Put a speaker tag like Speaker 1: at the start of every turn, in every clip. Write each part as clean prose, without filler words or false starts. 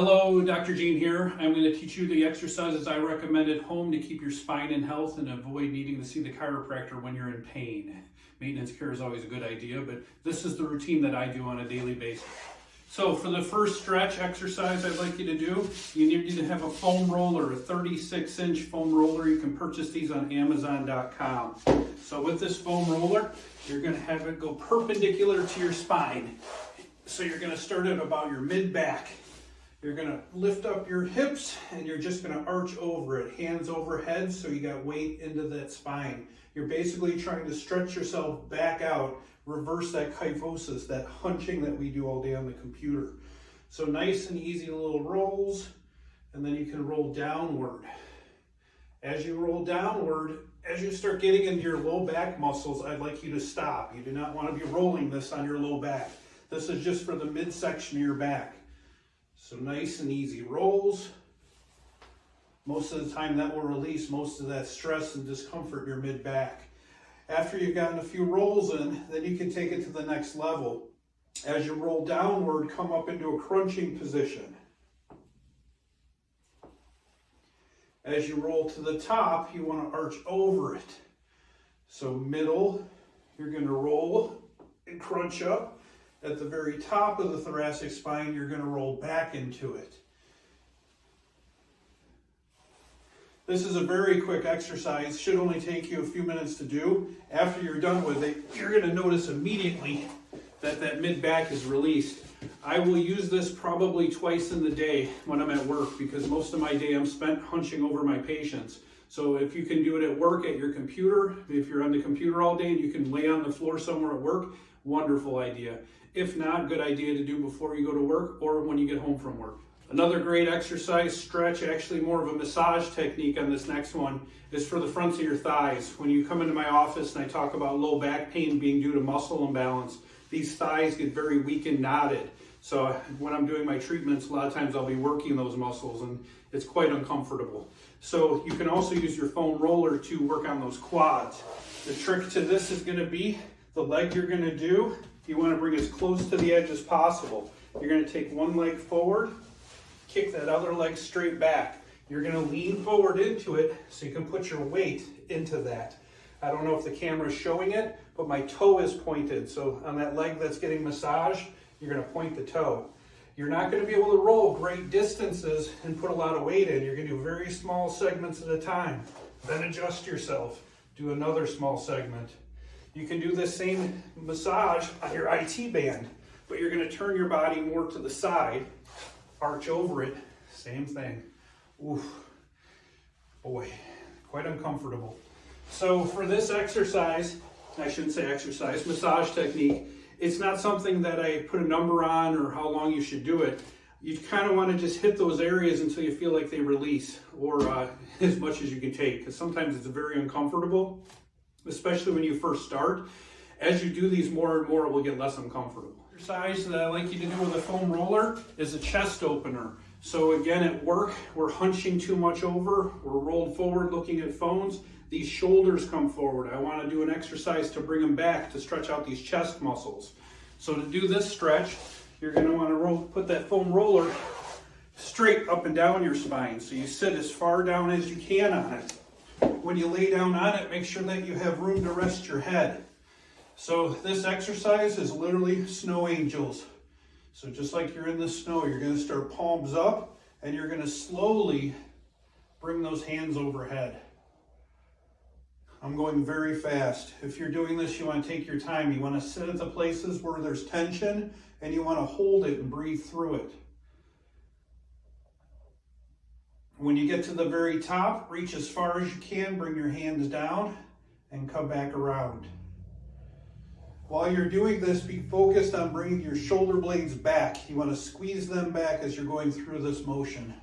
Speaker 1: Hello, Dr. Gene here. I'm going to teach you the exercises I recommend at home to keep your spine in health and avoid needing to see the chiropractor when you're in pain. Maintenance care is always a good idea, but this is the routine that I do on a daily basis. So for the first stretch exercise I'd like you to do, you need to have a foam roller, a 36-inch foam roller. You can purchase these on Amazon.com. So with this foam roller, you're going to have it go perpendicular to your spine. So you're going to start at about your mid-back. You're going to lift up your hips and you're just going to arch over it, hands overhead, so you got weight into that spine. You're basically trying to stretch yourself back out, reverse that kyphosis, that hunching that we do all day on the computer. So nice and easy little rolls, and then you can roll downward. As you roll downward, as you start getting into your low back muscles, I'd like you to stop. You do not want to be rolling this on your low back. This is just for the midsection of your back. So nice and easy rolls. Most of the time that will release most of that stress and discomfort in your mid-back. After you've gotten a few rolls in, then you can take it to the next level. As you roll downward, come up into a crunching position. As you roll to the top, you want to arch over it. So middle, you're going to roll and crunch up. At the very top of the thoracic spine, you're going to roll back into it. This is a very quick exercise, should only take you a few minutes to do. After you're done with it, you're going to notice immediately that mid-back is released. I will use this probably twice in the day when I'm at work, because most of my day I'm spent hunching over my patients. So if you can do it at work at your computer, if you're on the computer all day and you can lay on the floor somewhere at work, wonderful idea. If not, good idea to do before you go to work or when you get home from work. Another great exercise, stretch, actually more of a massage technique on this next one, is for the fronts of your thighs. When you come into my office and I talk about low back pain being due to muscle imbalance, these thighs get very weak and knotted. So when I'm doing my treatments, a lot of times I'll be working those muscles and it's quite uncomfortable. So you can also use your foam roller to work on those quads. The trick to this is going to be the leg you're going to do. You want to bring as close to the edge as possible. You're going to take one leg forward, kick that other leg straight back. You're going to lean forward into it so you can put your weight into that. I don't know if the camera is showing it, but my toe is pointed. So on that leg that's getting massaged, you're going to point the toe. You're not going to be able to roll great distances and put a lot of weight in. You're going to do very small segments at a time. Then adjust yourself. Do another small segment. You can do this same massage on your IT band, but you're going to turn your body more to the side, arch over it, same thing. Oof, boy, quite uncomfortable. So for this exercise, I shouldn't say exercise, massage technique, it's not something that I put a number on or how long you should do it. You kind of want to just hit those areas until you feel like they release, or as much as you can take, because sometimes it's very uncomfortable, especially when you first start. As you do these more and more, it will get less uncomfortable. Exercise that I like you to do with a foam roller is a chest opener. So again, at work, we're hunching too much over, we're rolled forward looking at phones, these shoulders come forward. I want to do an exercise to bring them back, to stretch out these chest muscles. So to do this stretch, you're going to want to put that foam roller straight up and down your spine. So you sit as far down as you can on it. When you lay down on it, make sure that you have room to rest your head. So this exercise is literally snow angels. So just like you're in the snow, you're going to start palms up and you're going to slowly bring those hands overhead. I'm going very fast. If you're doing this, you want to take your time. You want to sit at the places where there's tension and you want to hold it and breathe through it. When you get to the very top, reach as far as you can, bring your hands down, and come back around. While you're doing this, be focused on bringing your shoulder blades back. You want to squeeze them back as you're going through this motion.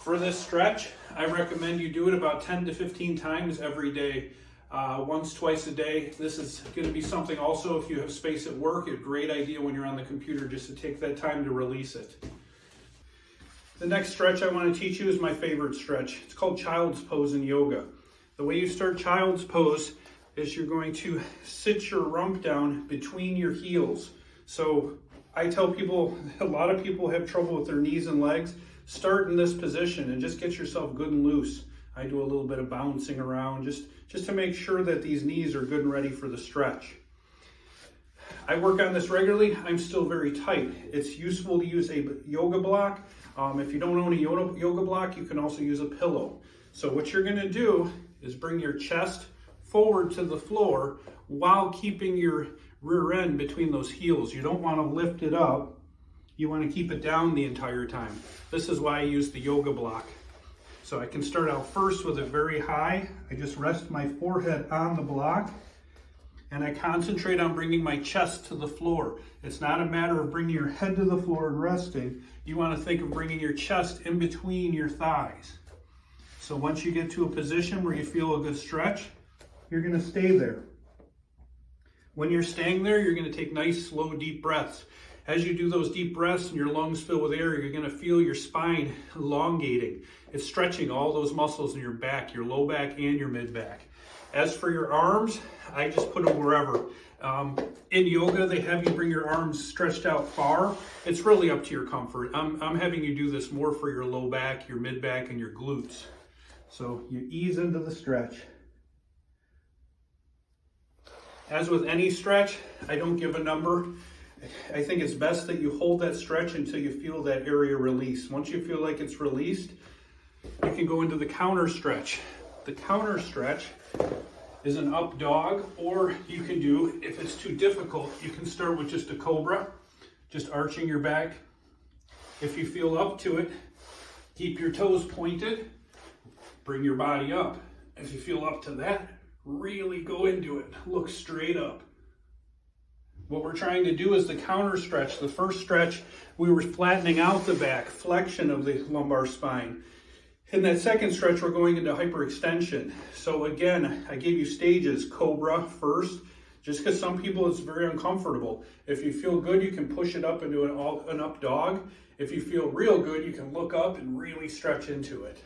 Speaker 1: For this stretch, I recommend you do it about 10 to 15 times every day. Once, twice a day. This is going to be something also, if you have space at work, a great idea when you're on the computer just to take that time to release it. The next stretch I want to teach you is my favorite stretch. It's called child's pose in yoga. The way you start child's pose is you're going to sit your rump down between your heels. So I tell people, a lot of people have trouble with their knees and legs. Start in this position and just get yourself good and loose. I do a little bit of bouncing around just to make sure that these knees are good and ready for the stretch. I work on this regularly. I'm still very tight. It's useful to use a yoga block. If you don't own a yoga block, you can also use a pillow. So what you're gonna do is bring your chest forward to the floor while keeping your rear end between those heels. You don't wanna lift it up. You wanna keep it down the entire time. This is why I use the yoga block. So I can start out first with it very high. I just rest my forehead on the block and I concentrate on bringing my chest to the floor. It's not a matter of bringing your head to the floor and resting. You want to think of bringing your chest in between your thighs. So once you get to a position where you feel a good stretch, you're going to stay there. When you're staying there, you're going to take nice, slow, deep breaths. As you do those deep breaths and your lungs fill with air, you're going to feel your spine elongating. It's stretching all those muscles in your back, your low back and your mid back. As for your arms, I just put them wherever. In yoga, they have you bring your arms stretched out far. It's really up to your comfort. I'm having you do this more for your low back, your mid back, and your glutes. So you ease into the stretch. As with any stretch, I don't give a number. I think it's best that you hold that stretch until you feel that area release. Once you feel like it's released, you can go into the counter stretch. The counter stretch is an up dog, or you can do, if it's too difficult, you can start with just a cobra, just arching your back. If you feel up to it, keep your toes pointed, bring your body up. If you feel up to that, really go into it, look straight up. What we're trying to do is the counter stretch. The first stretch, we were flattening out the back, flexion of the lumbar spine. In that second stretch, we're going into hyperextension. So again, I gave you stages. Cobra first, just because some people it's very uncomfortable. If you feel good, you can push it up into an up dog. If you feel real good, you can look up and really stretch into it.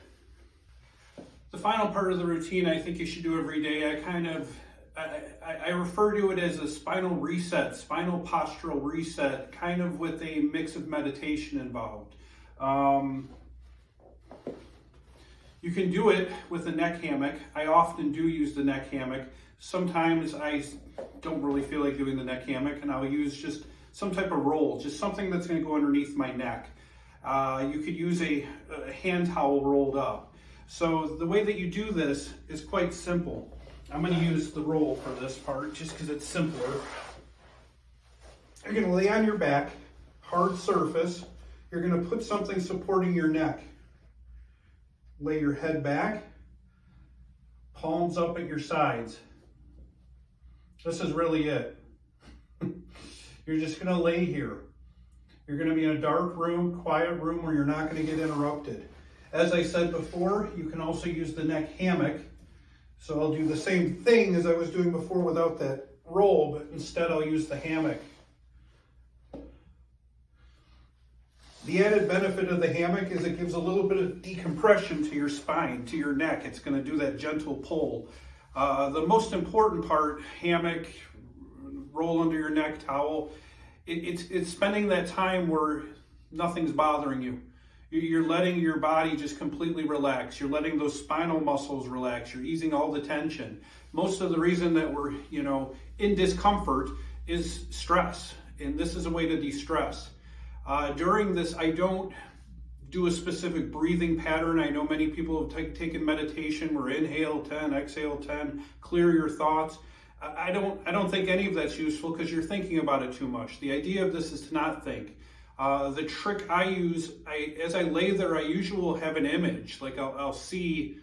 Speaker 1: The final part of the routine I think you should do every day, I refer to it as a spinal reset, spinal postural reset, kind of with a mix of meditation involved. You can do it with a neck hammock. I often do use the neck hammock. Sometimes I don't really feel like doing the neck hammock, and I'll use just some type of roll, just something that's going to go underneath my neck. You could use a hand towel rolled up. So the way that you do this is quite simple. I'm going to use the roll for this part just because it's simpler. You're going to lay on your back, hard surface. You're going to put something supporting your neck. Lay your head back, palms up at your sides. This is really it. You're just going to lay here. You're going to be in a dark room, quiet room where you're not going to get interrupted. As I said before, you can also use the neck hammock. So I'll do the same thing as I was doing before without that roll, but instead I'll use the hammock. The added benefit of the hammock is it gives a little bit of decompression to your spine, to your neck. It's going to do that gentle pull. The most important part, hammock, roll under your neck, towel, it's spending that time where nothing's bothering you. You're letting your body just completely relax. You're letting those spinal muscles relax. You're easing all the tension. Most of the reason that we're, in discomfort is stress, and this is a way to de-stress. During this, I don't do a specific breathing pattern. I know many people have taken meditation where inhale 10, exhale 10, clear your thoughts. I don't think any of that's useful because you're thinking about it too much. The idea of this is to not think. The trick I use, as I lay there, I usually have an image. Like I'll see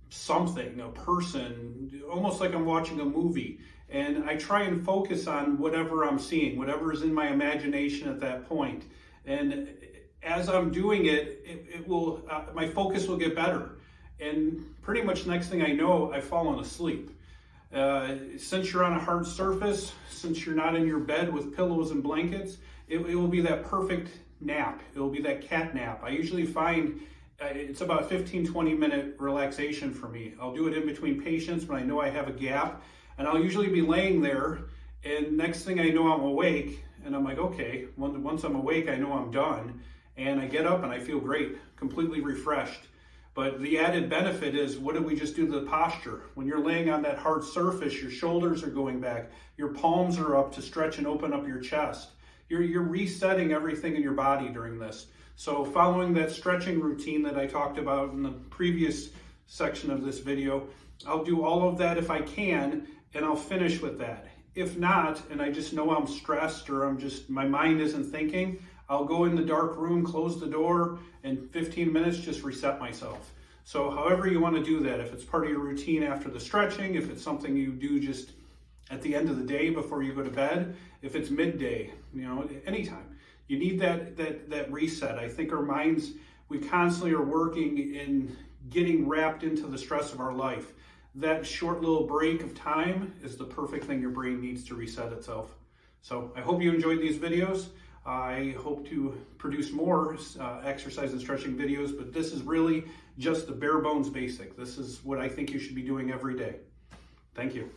Speaker 1: something, a person, almost like I'm watching a movie. And I try and focus on whatever I'm seeing, whatever is in my imagination at that point. And as I'm doing it will, my focus will get better. And pretty much next thing I know, I've fallen asleep. Since you're on a hard surface, since you're not in your bed with pillows and blankets, it will be that perfect nap. It will be that cat nap. I usually find it's about a 15-20 minute relaxation for me. I'll do it in between patients when I know I have a gap. And I'll usually be laying there, and next thing I know I'm awake, and I'm like, okay, once I'm awake, I know I'm done. And I get up and I feel great, completely refreshed. But the added benefit is, what did we just do to the posture? When you're laying on that hard surface, your shoulders are going back, your palms are up to stretch and open up your chest. You're resetting everything in your body during this. So following that stretching routine that I talked about in the previous section of this video, I'll do all of that if I can, and I'll finish with that. If not, and I just know I'm stressed or my mind isn't thinking, I'll go in the dark room, close the door, and 15 minutes just reset myself. So however you want to do that, if it's part of your routine after the stretching, if it's something you do just at the end of the day before you go to bed, if it's midday, anytime. You need that reset. I think our minds, we constantly are working in getting wrapped into the stress of our life. That short little break of time is the perfect thing your brain needs to reset itself. So I hope you enjoyed these videos. I hope to produce more exercise and stretching videos, but this is really just the bare bones basic. This is what I think you should be doing every day. Thank you.